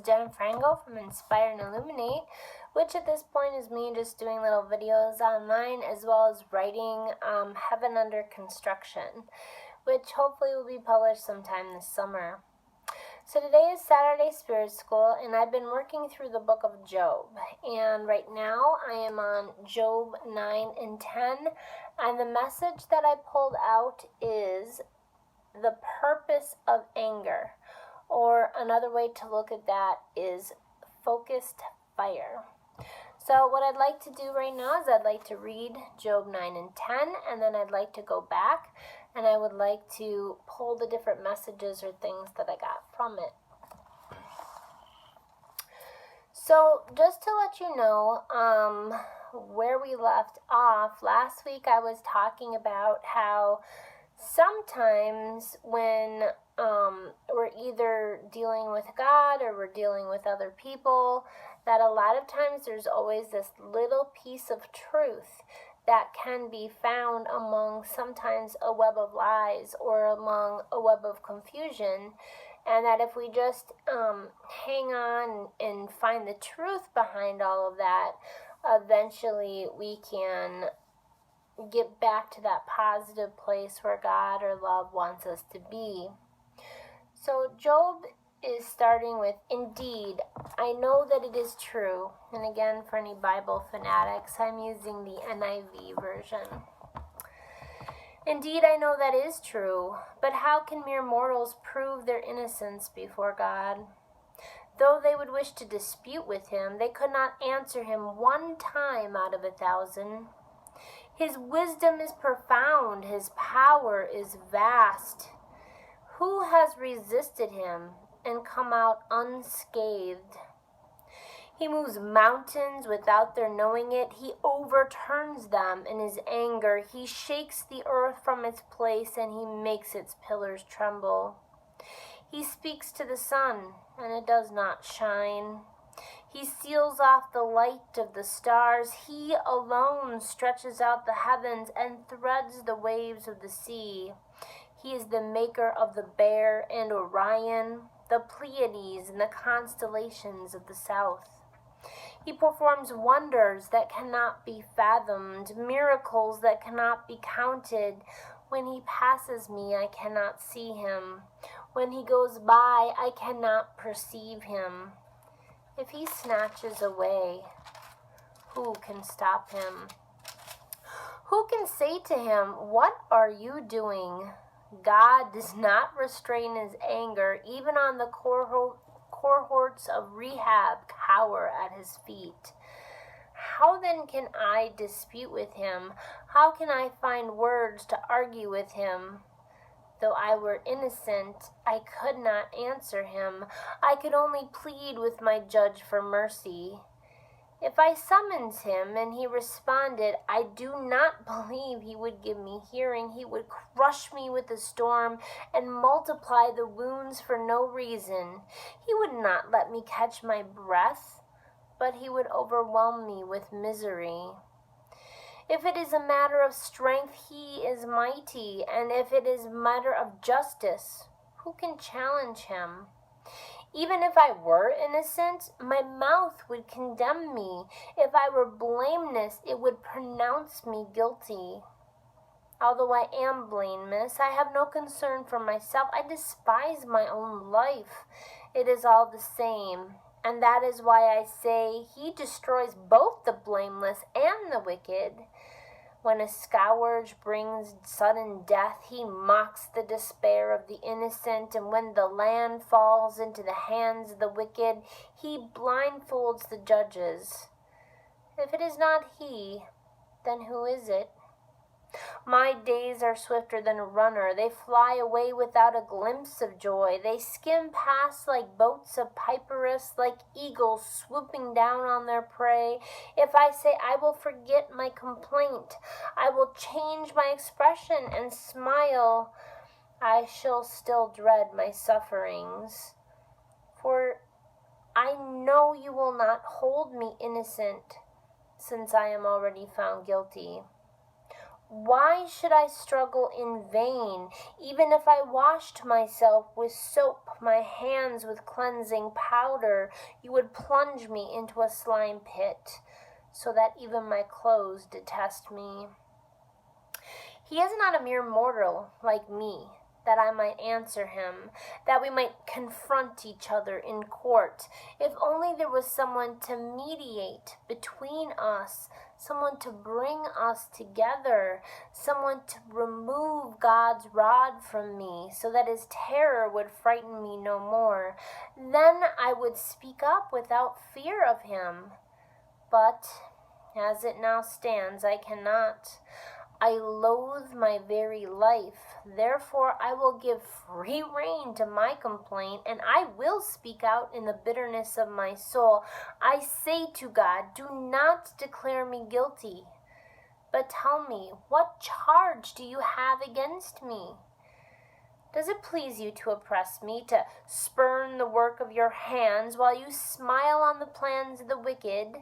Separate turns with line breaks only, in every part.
is Jen Frango from Inspire and Illuminate, which at this point is me just doing little videos online as well as writing Heaven Under Construction, which hopefully will be published sometime this summer. So today is Saturday Spirit School, and I've been working through the book of Job. And right now I am on Job 9 and 10, and the message that I pulled out is the purpose of anger. Or another way to look at that is focused fire. So what I'd like to do right now is I'd like to read Job 9 and 10, and then I'd like to go back and I would like to pull the different messages or things that I got from it. So just to let you know where we left off, last week I was talking about how sometimes when we're either dealing with God or we're dealing with other people, that a lot of times there's always this little piece of truth that can be found among sometimes a web of lies or among a web of confusion, and that if we just hang on and find the truth behind all of that, eventually we can get back to that positive place where God or love wants us to be. So Job is starting with, "Indeed, I know that it is true." And again, for any Bible fanatics, I'm using the NIV version. "Indeed, I know that is true, but how can mere mortals prove their innocence before God? Though they would wish to dispute with him, they could not answer him one time out of 1,000. His wisdom is profound, his power is vast. Who has resisted him and come out unscathed? He moves mountains without their knowing it. He overturns them in his anger. He shakes the earth from its place, and he makes its pillars tremble. He speaks to the sun, and it does not shine. He seals off the light of the stars. He alone stretches out the heavens and threads the waves of the sea. He is the maker of the Bear and Orion, the Pleiades and the constellations of the south. He performs wonders that cannot be fathomed, miracles that cannot be counted. When he passes me, I cannot see him. When he goes by, I cannot perceive him. If he snatches away, who can stop him? Who can say to him, 'What are you doing?' God does not restrain his anger. Even on the cohorts of Rehab cower at his feet. How then can I dispute with him? How can I find words to argue with him? Though I were innocent, I could not answer him. I could only plead with my judge for mercy. If I summoned him and he responded, I do not believe he would give me hearing. He would crush me with the storm and multiply the wounds for no reason. He would not let me catch my breath, but he would overwhelm me with misery. If it is a matter of strength, he is mighty, and if it is a matter of justice, who can challenge him? Even if I were innocent, my mouth would condemn me. If I were blameless, it would pronounce me guilty. Although I am blameless, I have no concern for myself. I despise my own life. It is all the same. And that is why I say he destroys both the blameless and the wicked. When a scourge brings sudden death, he mocks the despair of the innocent, and when the land falls into the hands of the wicked, he blindfolds the judges. If it is not he, then who is it? My days are swifter than a runner. They fly away without a glimpse of joy. They skim past like boats of Pypyrus, like eagles swooping down on their prey. If I say I will forget my complaint, I will change my expression and smile, I shall still dread my sufferings. For I know you will not hold me innocent, since I am already found guilty. Why should I struggle in vain? Even if I washed myself with soap, my hands with cleansing powder, you would plunge me into a slime pit, so that even my clothes detest me. He is not a mere mortal like me, that I might answer him, that we might confront each other in court. If only there was someone to mediate between us, someone to bring us together, someone to remove God's rod from me, so that his terror would frighten me no more. Then I would speak up without fear of him. But as it now stands, I cannot. I loathe my very life. Therefore, I will give free rein to my complaint, and I will speak out in the bitterness of my soul. I say to God, do not declare me guilty, but tell me, what charge do you have against me? Does it please you to oppress me, to spurn the work of your hands, while you smile on the plans of the wicked?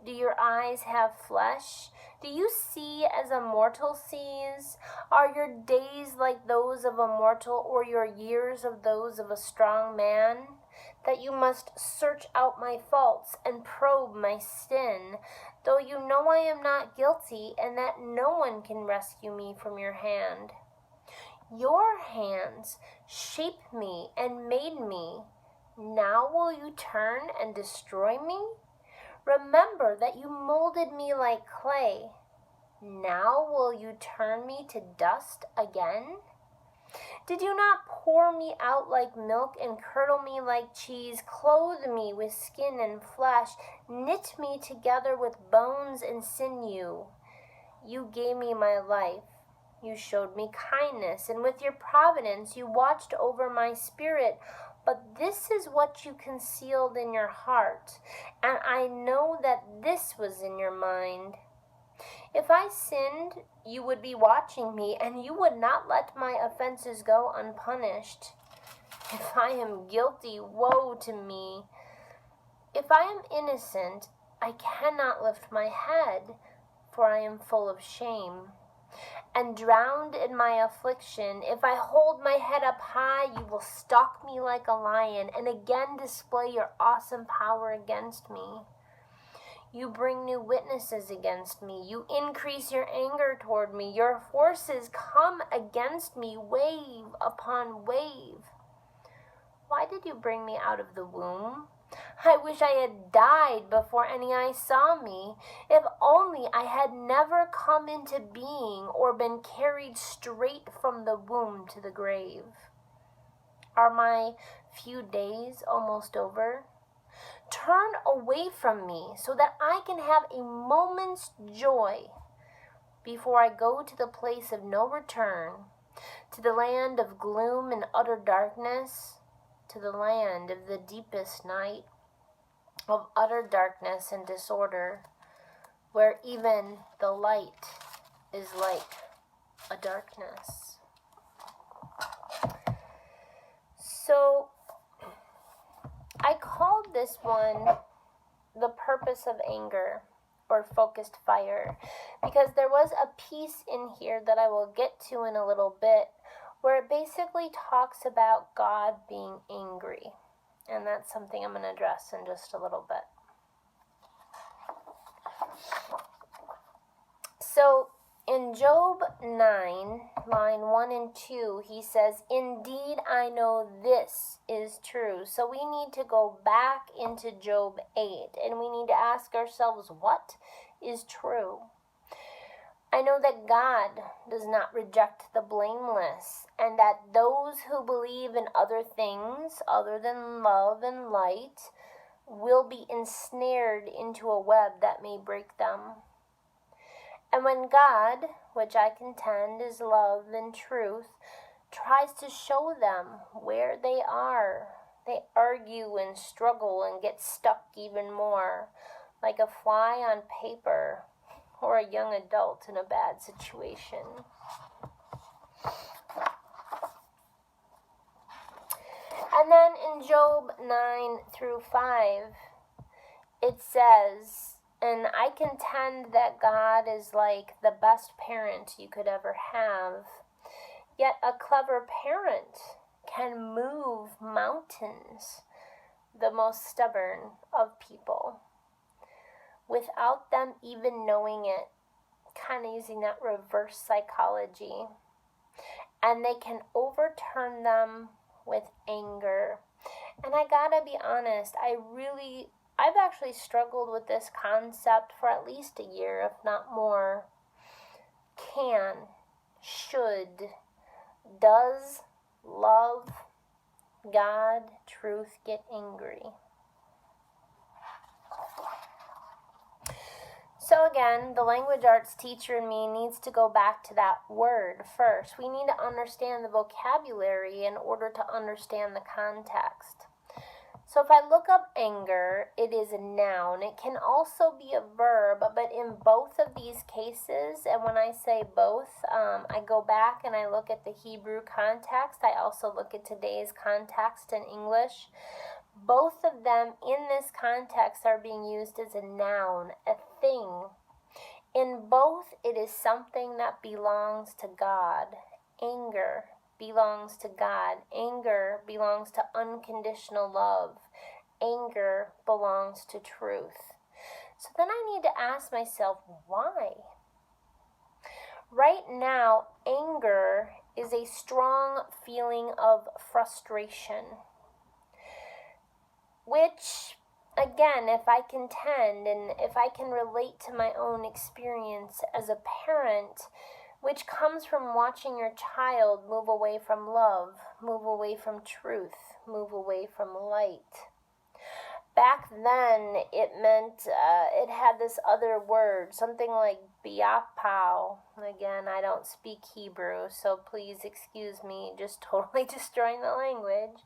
Do your eyes have flesh? Do you see as a mortal sees? Are your days like those of a mortal, or your years of those of a strong man? That you must search out my faults and probe my sin, though you know I am not guilty, and that no one can rescue me from your hand. Your hands shaped me and made me. Now will you turn and destroy me? Remember that you molded me like clay. Now will you turn me to dust again? Did you not pour me out like milk and curdle me like cheese, clothe me with skin and flesh, knit me together with bones and sinew? You gave me my life. You showed me kindness, and with your providence you watched over my spirit. But this is what you concealed in your heart, and I know that this was in your mind. If I sinned, you would be watching me, and you would not let my offenses go unpunished. If I am guilty, woe to me. If I am innocent, I cannot lift my head, for I am full of shame. And drowned in my affliction, if I hold my head up high, you will stalk me like a lion, and again display your awesome power against me. You bring new witnesses against me. You increase your anger toward me. Your forces come against me, wave upon wave. Why did you bring me out of the womb? I wish I had died before any eye saw me. If only I had never come into being or been carried straight from the womb to the grave. Are my few days almost over? Turn away from me so that I can have a moment's joy before I go to the place of no return, to the land of gloom and utter darkness, to the land of the deepest night, of utter darkness and disorder, where even the light is like a darkness. So I called this one The Purpose of Anger, or Focused Fire, because there was a piece in here that I will get to in a little bit where it basically talks about God being angry. And that's something I'm going to address in just a little bit. So in Job 9, line 1 and 2, he says, "Indeed, I know this is true." So we need to go back into Job 8, and we need to ask ourselves, what is true? I know that God does not reject the blameless, and that those who believe in other things other than love and light will be ensnared into a web that may break them. And when God, which I contend is love and truth, tries to show them where they are, they argue and struggle and get stuck even more, like a fly on paper or a young adult in a bad situation. And then in Job 9 through 5, it says, And I contend that God is like the best parent you could ever have. Yet a clever parent can move mountains, the most stubborn of people, without them even knowing it, kind of using that reverse psychology. And they can overturn them with anger. And I gotta be honest, I've actually struggled with this concept for at least a year, if not more. Can, should, does love, God, truth get angry? So again, the language arts teacher in me needs to go back to that word first. We need to understand the vocabulary in order to understand the context. So if I look up anger, it is a noun. It can also be a verb, but in both of these cases, and when I say both, I go back and I look at the Hebrew context. I also look at today's context in English. Both of them in this context are being used as a noun, a thing. In both, it is something that belongs to God. Anger belongs to God. Anger belongs to unconditional love. Anger belongs to truth. So then I need to ask myself, why? Right now, anger is a strong feeling of frustration, which, again, if I contend and if I can relate to my own experience as a parent, which comes from watching your child move away from love, move away from truth, move away from light. Back then, it meant, it had this other word, something like biapau. Again, I don't speak Hebrew, so please excuse me just totally destroying the language,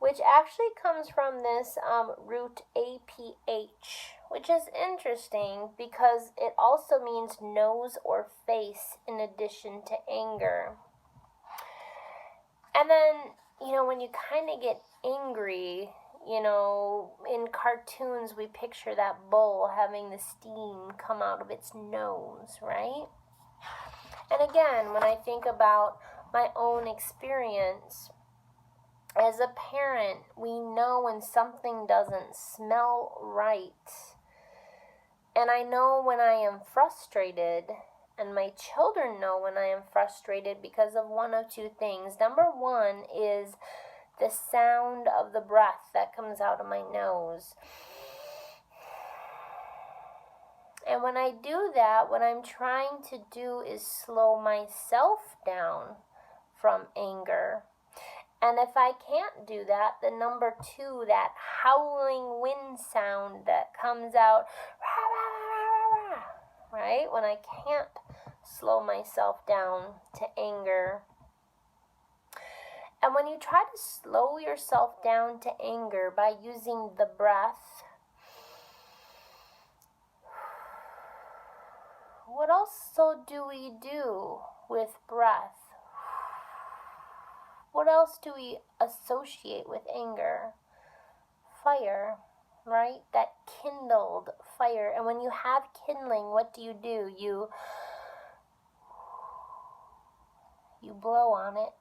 which actually comes from this root APH, which is interesting because it also means nose or face in addition to anger. And then, when you kind of get angry, in cartoons we picture that bull having the steam come out of its nose, right? And again, when I think about my own experience, as a parent, we know when something doesn't smell right. And I know when I am frustrated, and my children know when I am frustrated because of one of two things. Number one is the sound of the breath that comes out of my nose. And when I do that, what I'm trying to do is slow myself down from anger. And if I can't do that, then number two, that howling wind sound that comes out, right? When I can't slow myself down to anger. And when you try to slow yourself down to anger by using the breath, what else do we do with breath? What else do we associate with anger? Fire, right? That kindled fire. And when you have kindling, what do? You blow on it.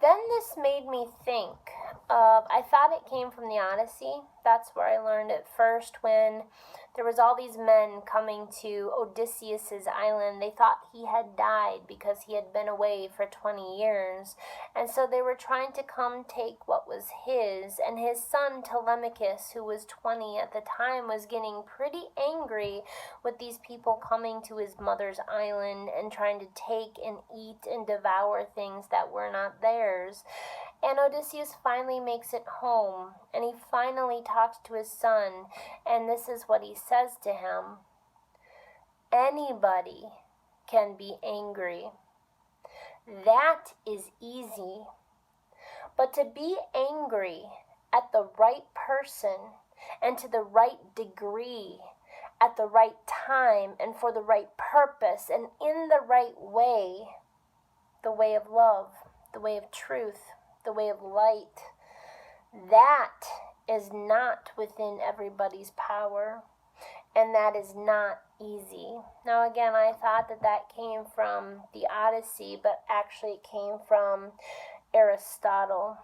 Then this made me think of, I thought it came from the Odyssey. That's where I learned it first, when there was all these men coming to Odysseus's island. They thought he had died because he had been away for 20 years. And so they were trying to come take what was his. And his son Telemachus, who was 20 at the time, was getting pretty angry with these people coming to his mother's island and trying to take and eat and devour things that were not theirs. And Odysseus finally makes it home, and he finally talks to his son, and this is what he says to him. Anybody can be angry. That is easy. But to be angry at the right person and to the right degree, at the right time and for the right purpose and in the right way, the way of love, the way of truth, the way of light, That is not within everybody's power, and that is not easy. Now again, I thought that came from the Odyssey, but actually it came from Aristotle.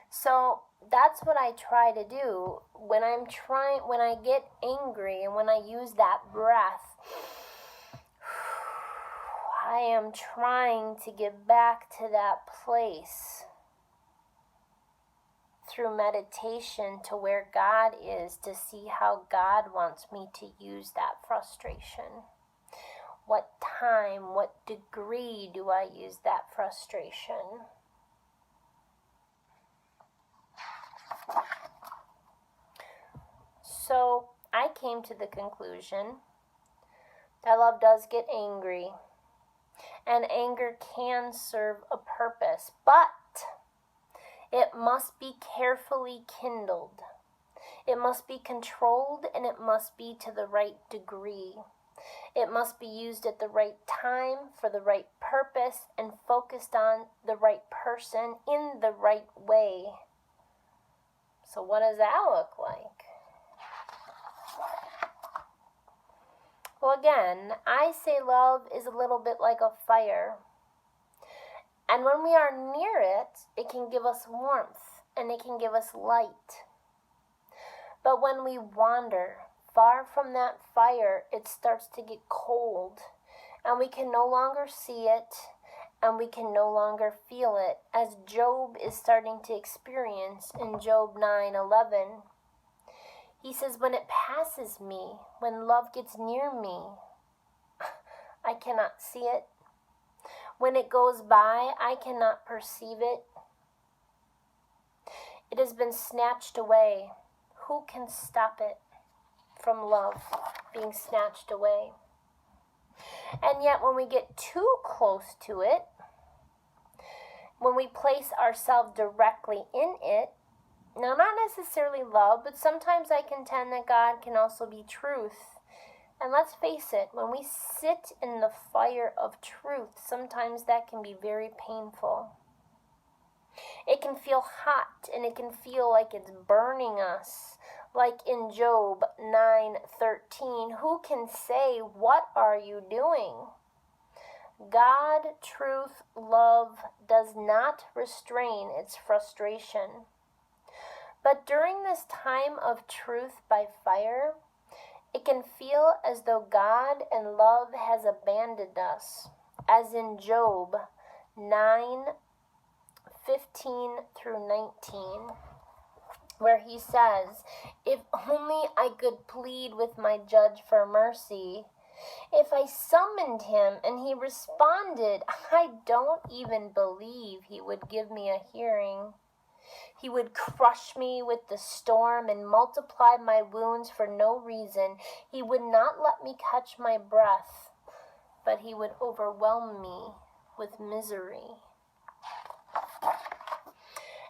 So that's what I try to do when I get angry and when I use that breath. I am trying to get back to that place through meditation to where God is, to see how God wants me to use that frustration. What time, what degree do I use that frustration? So I came to the conclusion that love does get angry, and anger can serve a purpose, but it must be carefully kindled. It must be controlled, and it must be to the right degree. It must be used at the right time for the right purpose and focused on the right person in the right way. So what does that look like? Well, again, I say love is a little bit like a fire. And when we are near it, it can give us warmth and it can give us light. But when we wander far from that fire, it starts to get cold, and we can no longer see it, and we can no longer feel it, as Job is starting to experience in Job 9:11. He says, when it passes me, when love gets near me, I cannot see it. When it goes by, I cannot perceive it. It has been snatched away. Who can stop it from love being snatched away? And yet when we get too close to it, when we place ourselves directly in it, now not necessarily love, but sometimes I contend that God can also be truth. And let's face it, when we sit in the fire of truth, sometimes that can be very painful. It can feel hot, and it can feel like it's burning us. Like in Job 9:13, who can say, what are you doing? God, truth, love does not restrain its frustration. But during this time of truth by fire, it can feel as though God and love has abandoned us, as in Job 9:15 through 19, where he says, if only I could plead with my judge for mercy. If I summoned him and he responded, I don't even believe he would give me a hearing. He would crush me with the storm and multiply my wounds for no reason. He would not let me catch my breath, but he would overwhelm me with misery.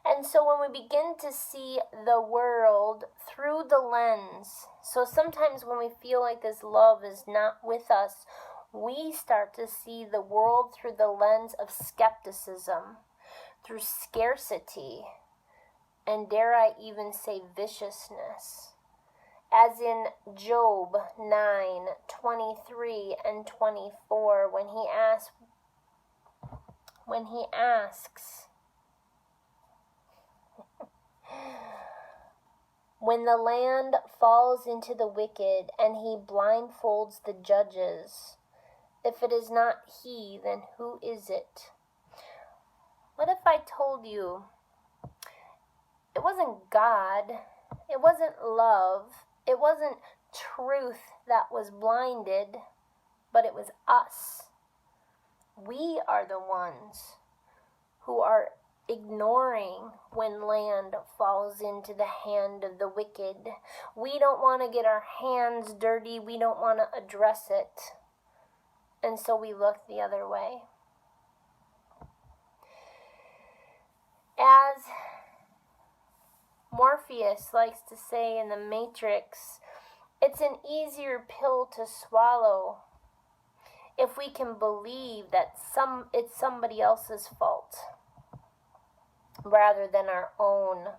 And so when we begin to see the world through the lens, so sometimes when we feel like this love is not with us, we start to see the world through the lens of skepticism, through scarcity, and dare I even say viciousness. As in Job 9:23 and 24, when he asks, when the land falls into the wicked and he blindfolds the judges, if it is not he, then who is it? What if I told you it wasn't God, it wasn't love, it wasn't truth that was blinded, but it was us? We are the ones who are ignoring when land falls into the hand of the wicked. We don't want to get our hands dirty. We don't want to address it. And so we look the other way. As Morpheus likes to say in The Matrix, it's an easier pill to swallow if we can believe that it's somebody else's fault. rather than our own.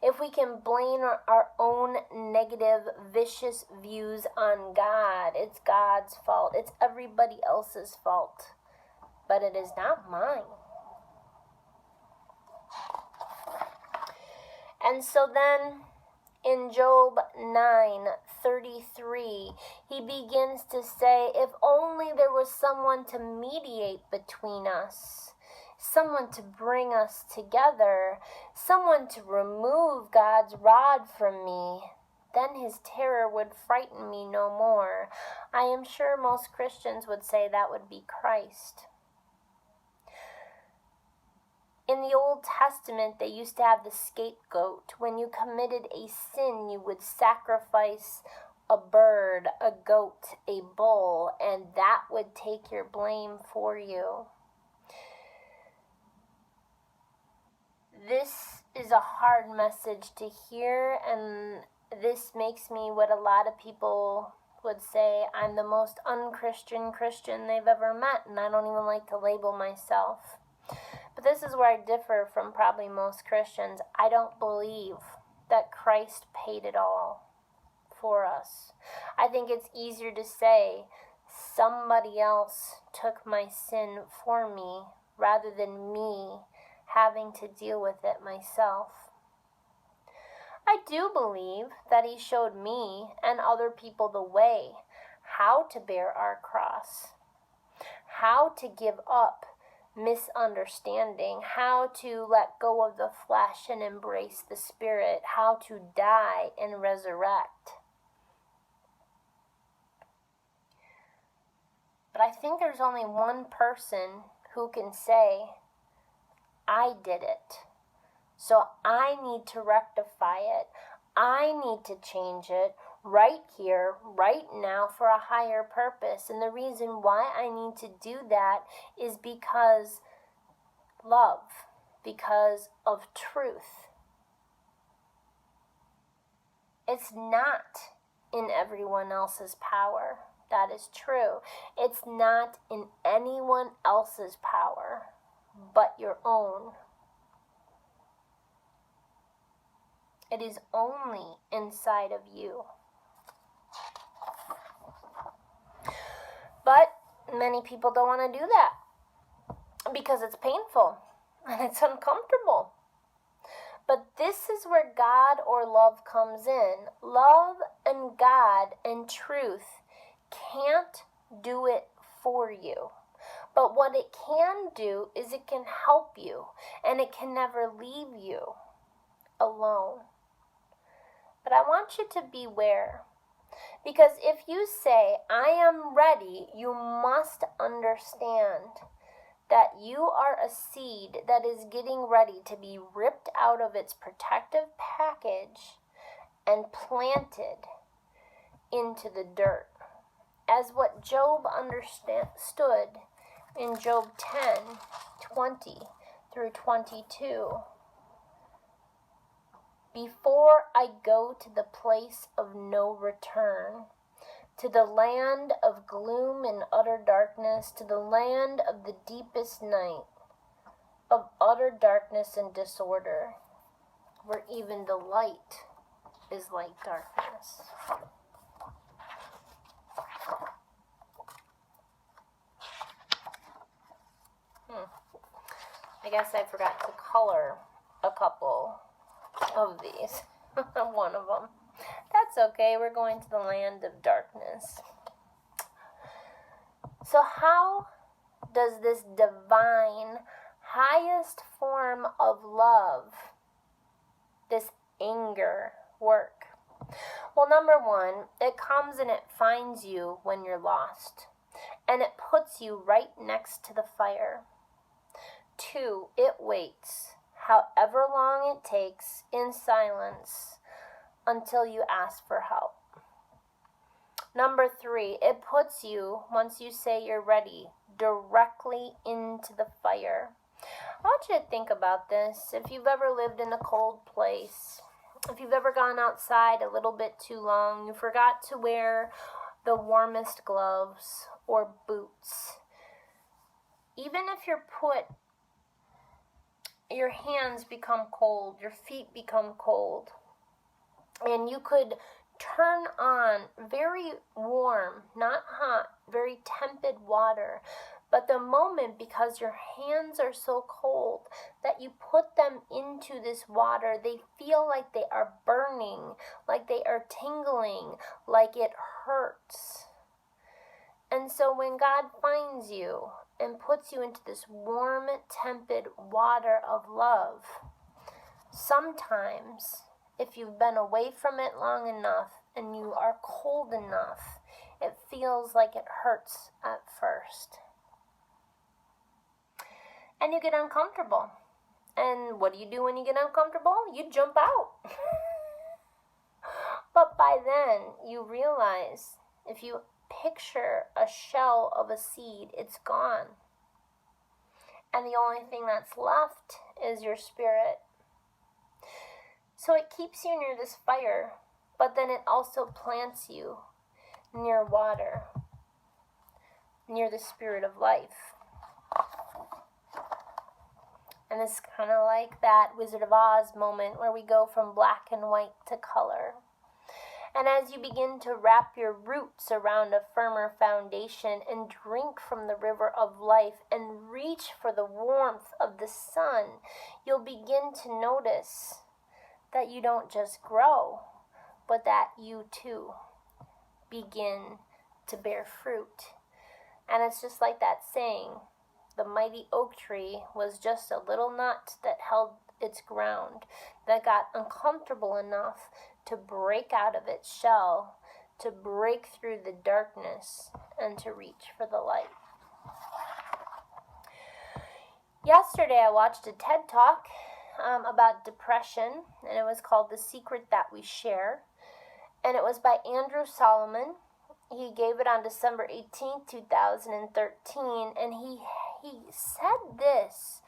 If we can blame our own negative, vicious views on God, it's God's fault. It's everybody else's fault. But it is not mine. And so then, in Job 9:33, he begins to say, if only there was someone to mediate between us, someone to bring us together, someone to remove God's rod from me, then his terror would frighten me no more. I am sure most Christians would say that would be Christ. In the Old Testament, they used to have the scapegoat. When you committed a sin, you would sacrifice a bird, a goat, a bull, and that would take your blame for you. This is a hard message to hear, and this makes me what a lot of people would say, I'm the most unchristian Christian they've ever met, and I don't even like to label myself. But this is where I differ from probably most Christians. I don't believe that Christ paid it all for us. I think it's easier to say somebody else took my sin for me rather than me having to deal with it myself. I do believe that he showed me and other people the way, how to bear our cross, how to give up misunderstanding, how to let go of the flesh and embrace the spirit, how to die and resurrect. But I think there's only one person who can say, I did it, so I need to rectify it. I need to change it right here, right now, for a higher purpose. And the reason why I need to do that is because love, because of truth. It's not in everyone else's power. That is true. It's not in anyone else's power but your own. It is only inside of you. But many people don't want to do that because it's painful and it's uncomfortable. But this is where God or love comes in. Love and God and truth can't do it for you. But what it can do is it can help you, and it can never leave you alone. But I want you to beware. Because if you say, I am ready, you must understand that you are a seed that is getting ready to be ripped out of its protective package and planted into the dirt. As what Job understood in Job 10:20 through 22. Before I go to the place of no return, to the land of gloom and utter darkness, to the land of the deepest night, of utter darkness and disorder, where even the light is like darkness. I guess I forgot to color a couple of these. One of them. That's okay, we're going to the land of darkness. So how does this divine, highest form of love, this anger, work? Well, number one, it comes and it finds you when you're lost, and it puts you right next to the fire. 2, it waits, however long it takes, in silence, until you ask for help. Number 3, it puts you, once you say you're ready, directly into the fire. I want you to think about this. If you've ever lived in a cold place, if you've ever gone outside a little bit too long, you forgot to wear the warmest gloves or boots. Even if you're put your hands become cold, your feet become cold, and you could turn on very warm, not hot, very tepid water. But the moment, because your hands are so cold, that you put them into this water, they feel like they are burning, like they are tingling, like it hurts. And so when God finds you and puts you into this warm, tepid water of love, sometimes, if you've been away from it long enough and you are cold enough, it feels like it hurts at first. And you get uncomfortable. And what do when you get uncomfortable? You jump out. But by then, you realize, if you picture a shell of a seed, it's gone. And the only thing that's left is your spirit. So it keeps you near this fire, but then it also plants you near water, near the spirit of life. And it's kind of like that Wizard of Oz moment where we go from black and white to color. And as you begin to wrap your roots around a firmer foundation and drink from the river of life and reach for the warmth of the sun, you'll begin to notice that you don't just grow, but that you too begin to bear fruit. And it's just like that saying, the mighty oak tree was just a little nut that held its ground, that got uncomfortable enough to break out of its shell, to break through the darkness, and to reach for the light. Yesterday I watched a TED Talk about depression, and it was called The Secret That We Share, and it was by Andrew Solomon. He gave it on December 18th, 2013, and he said this,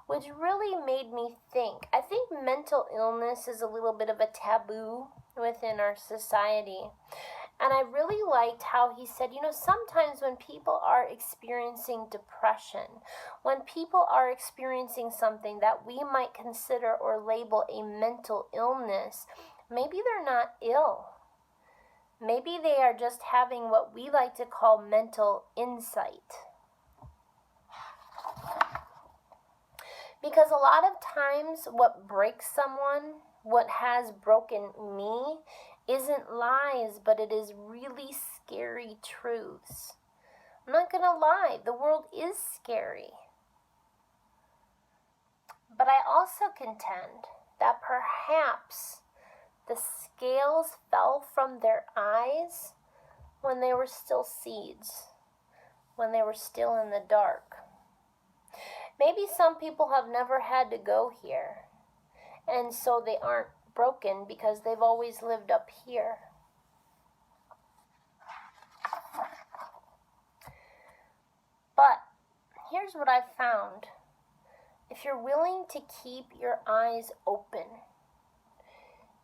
which really made me think. I think mental illness is a little bit of a taboo within our society. And I really liked how he said, sometimes when people are experiencing depression, when people are experiencing something that we might consider or label a mental illness, maybe they're not ill. Maybe they are just having what we like to call mental insight. Because a lot of times what breaks someone, what has broken me, isn't lies, but it is really scary truths. I'm not going to lie, the world is scary. But I also contend that perhaps the scales fell from their eyes when they were still seeds, when they were still in the dark. Maybe some people have never had to go here, and so they aren't broken because they've always lived up here. But here's what I've found. If you're willing to keep your eyes open,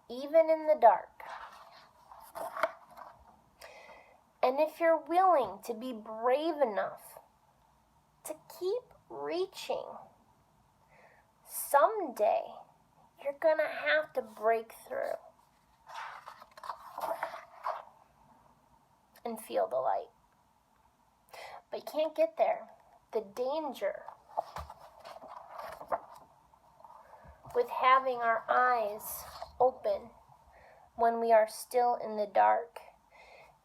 even in the dark, and if you're willing to be brave enough to keep reaching, someday you're gonna have to break through and feel the light. But you can't get there. The danger with having our eyes open when we are still in the dark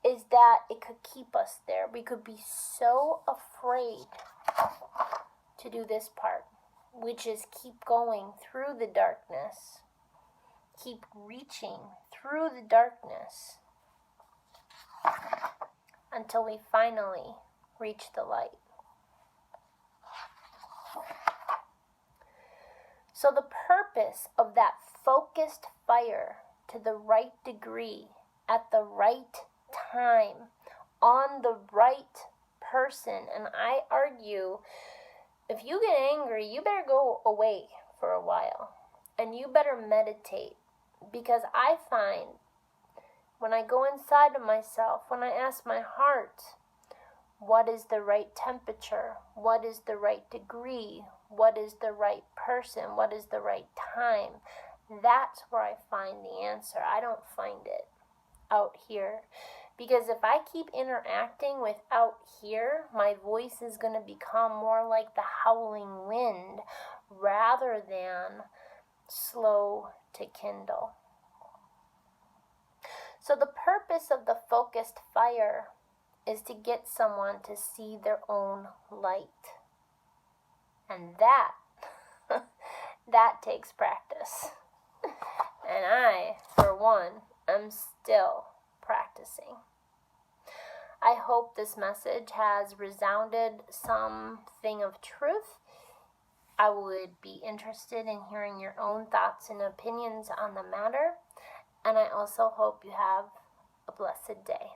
is that it could keep us there. We could be so afraid to do this part, which is keep going through the darkness, keep reaching through the darkness until we finally reach the light. So the purpose of that focused fire to the right degree, at the right time, on the right person, and I argue, if you get angry, you better go away for a while, and you better meditate, because I find when I go inside of myself, when I ask my heart, what is the right temperature? What is the right degree? What is the right person, what is the right time. That's where I find the answer. I don't find it out here. Because if I keep interacting with out here, my voice is going to become more like the howling wind rather than slow to kindle. So the purpose of the focused fire is to get someone to see their own light. And that takes practice. And I, for one, am still practicing. I hope this message has resounded something of truth. I would be interested in hearing your own thoughts and opinions on the matter. And I also hope you have a blessed day.